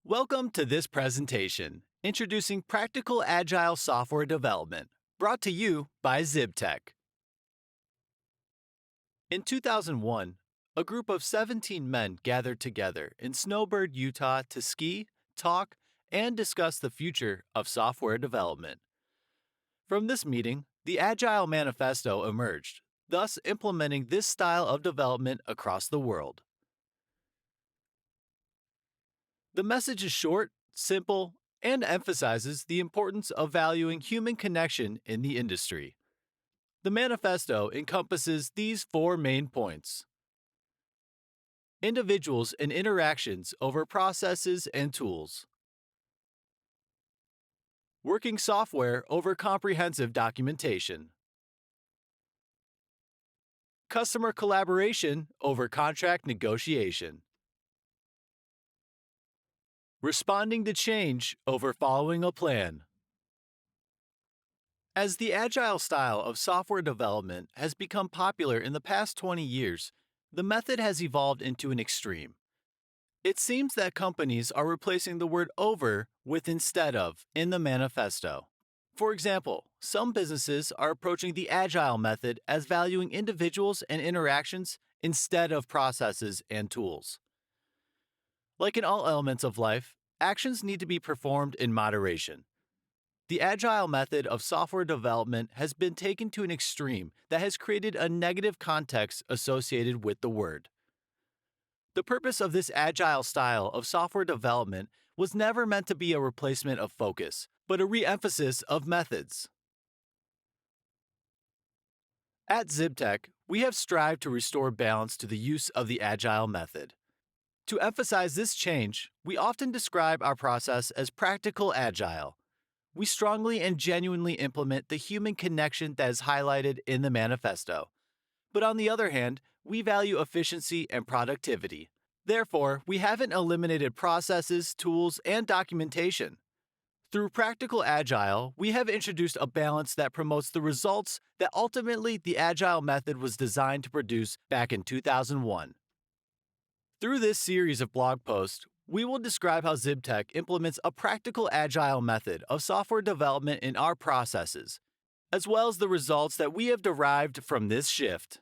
Welcome to this presentation, introducing practical Agile Software Development, brought to you by Zibtek. In 2001, a group of 17 men gathered together in Snowbird, Utah to ski, talk, and discuss the future of software development. From this meeting, the Agile Manifesto emerged, thus implementing this style of development across the world. The message is short, simple, and emphasizes the importance of valuing human connection in the industry. The manifesto encompasses these four main points: individuals and interactions over processes and tools, working software over comprehensive documentation, customer collaboration over contract negotiation, responding to change over following a plan. As the agile style of software development has become popular in the past 20 years, the method has evolved into an extreme. It seems that companies are replacing the word over with instead of in the manifesto. For example, some businesses are approaching the agile method as valuing individuals and interactions instead of processes and tools. Like in all elements of life, actions need to be performed in moderation. The agile method of software development has been taken to an extreme that has created a negative context associated with the word. The purpose of this agile style of software development was never meant to be a replacement of focus, but a re-emphasis of methods. At Zibtek, we have strived to restore balance to the use of the agile method. To emphasize this change, we often describe our process as practical agile. We strongly and genuinely implement the human connection that is highlighted in the manifesto. But on the other hand, we value efficiency and productivity. Therefore, we haven't eliminated processes, tools, and documentation. Through practical agile, we have introduced a balance that promotes the results that ultimately the agile method was designed to produce back in 2001. Through this series of blog posts, we will describe how Zibtek implements a practical agile method of software development in our processes, as well as the results that we have derived from this shift.